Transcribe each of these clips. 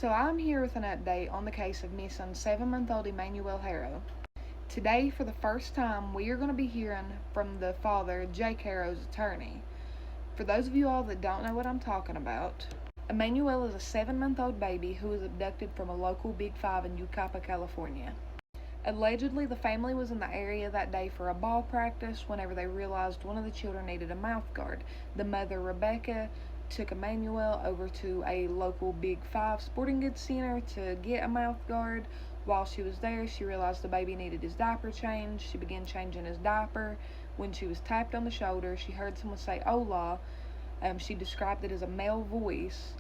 So I'm here with an update on the case of missing 7-month-old Emmanuel Haro. Today, for the first time, we are going to be hearing from the father, Jake Haro's attorney. For those of you all that don't know what I'm talking about, Emmanuel is a 7-month-old baby who was abducted from a local Big Five in Yucapa, California. Allegedly, the family was in the area that day for a ball practice whenever they realized one of the children needed a mouth guard. The mother, Rebecca, took Emmanuel over to a local Big Five sporting goods center to get a mouth guard. While she was there, she realized the baby needed his diaper changed. She began changing his diaper. When she was tapped on the shoulder, she heard someone say, "Hola." She described it as a male voice,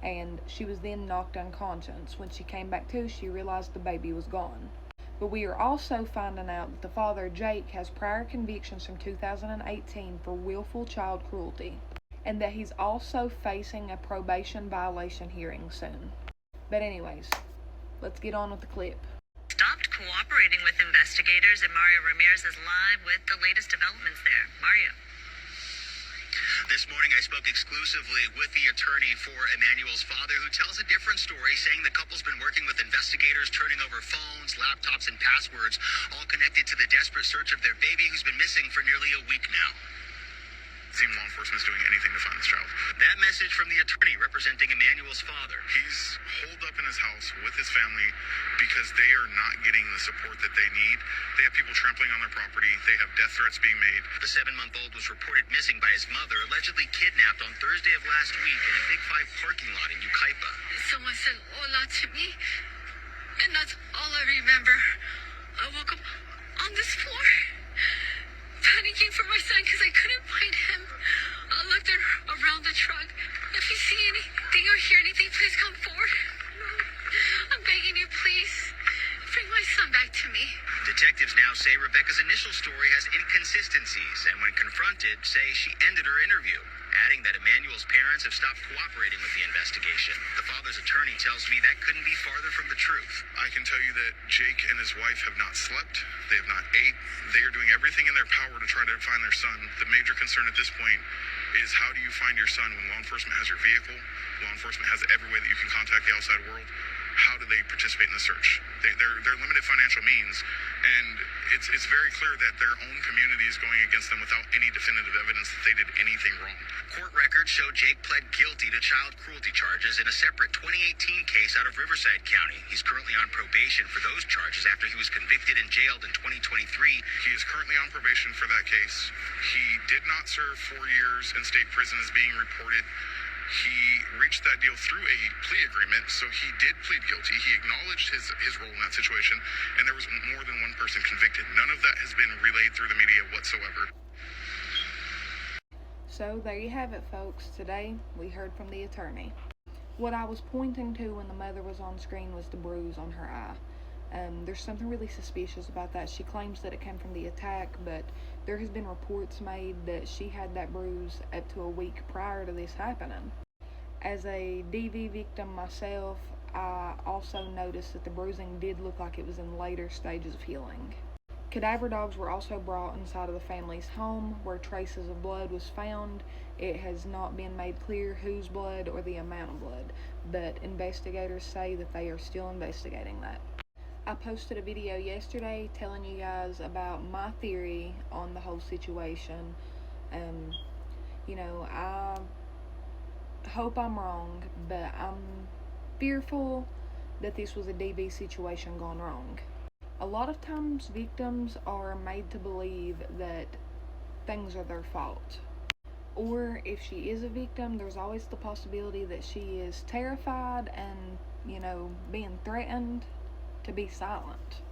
and she was then knocked unconscious. When she came back to, she realized the baby was gone. But we are also finding out that the father, Jake, has prior convictions from 2018 for willful child cruelty, and that he's also facing a probation violation hearing soon. But anyways, let's get on with the clip. Stopped cooperating with investigators, and Mario Ramirez is live with the latest developments there. Mario. This morning, I spoke exclusively with the attorney for Emmanuel's father, who tells a different story, saying the couple's been working with investigators, turning over phones, laptops, and passwords, all connected to the desperate search of their baby, who's been missing for nearly a week now. Seems law enforcement is doing anything to find this child. That message from the attorney representing Emmanuel's father. He's holed up in his house with his family because they are not getting the support that they need. They have people trampling on their property. They have death threats being made. The 7-month-old was reported missing by his mother, allegedly kidnapped on Thursday of last week in a Big Five parking lot in Yucaipa. Someone said hola to me, and that's all I remember. I woke up on this floor, panicking for my son because I couldn't find him. I looked around the truck. If you see anything or hear anything, please come forward. I'm begging you, please. Bring my son back to me. Detectives now say Rebecca's initial story has inconsistencies, and when confronted, say she ended her interview, adding that Emmanuel's parents have stopped cooperating with the investigation. The father's attorney tells me that couldn't be farther from the truth. I can tell you that Jake and his wife have not slept. They have not ate. They are doing everything in their power to try to find their son. The major concern at this point is, how do you find your son when law enforcement has your vehicle? Law enforcement has every way that you can contact the outside world. How do they participate in the search? They're limited financial means, and it's very clear that their own community is going against them without any definitive evidence that they did anything wrong. Court records show Jake pled guilty to child cruelty charges in a separate 2018 case out of Riverside County. He's currently on probation for those charges after he was convicted and jailed in 2023. He is currently on probation for that case. He did not serve 4 years in state prison as being reported. He reached that deal through a plea agreement, so he did plead guilty. He acknowledged his role in that situation, and there was more than one person convicted. None of that has been relayed through the media whatsoever. So there you have it, folks. Today, we heard from the attorney. What I was pointing to when the mother was on screen was the bruise on her eye. There's something really suspicious about that. She claims that it came from the attack, but there has been reports made that she had that bruise up to a week prior to this happening. As a DV victim myself, I also noticed that the bruising did look like it was in later stages of healing. Cadaver dogs were also brought inside of the family's home where traces of blood was found. It has not been made clear whose blood or the amount of blood, but investigators say that they are still investigating that. I posted a video yesterday telling you guys about my theory on the whole situation. I hope I'm wrong, but I'm fearful that this was a DV situation gone wrong. A lot of times victims are made to believe that things are their fault. Or if she is a victim, there's always the possibility that she is terrified and, being threatened to be silent.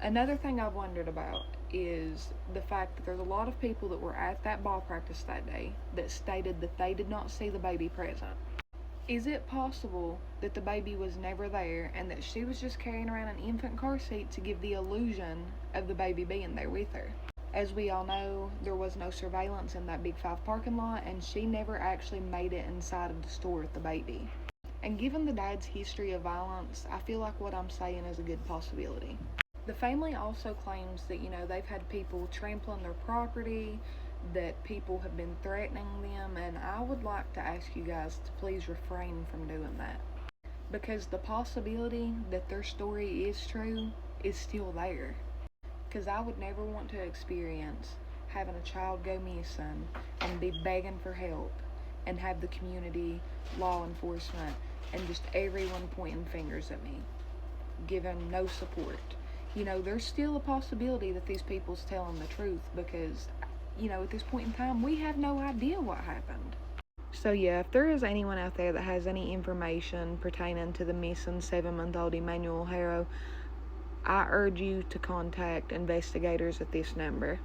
Another thing I've wondered about is the fact that there's a lot of people that were at that ball practice that day that stated that they did not see the baby present. Is it possible that the baby was never there and that she was just carrying around an infant car seat to give the illusion of the baby being there with her? As we all know, there was no surveillance in that Big Five parking lot, and she never actually made it inside of the store with the baby. And given the dad's history of violence, I feel like what I'm saying is a good possibility. The family also claims that, they've had people trampling their property, that people have been threatening them, and I would like to ask you guys to please refrain from doing that. because the possibility that their story is true is still there. Because I would never want to experience having a child go missing and be begging for help and have the community, law enforcement, and just everyone pointing fingers at me, giving no support. There's still a possibility that these people's telling the truth because, at this point in time, we have no idea what happened. So yeah, if there is anyone out there that has any information pertaining to the missing 7-month-old Emmanuel Haro, I urge you to contact investigators at this number.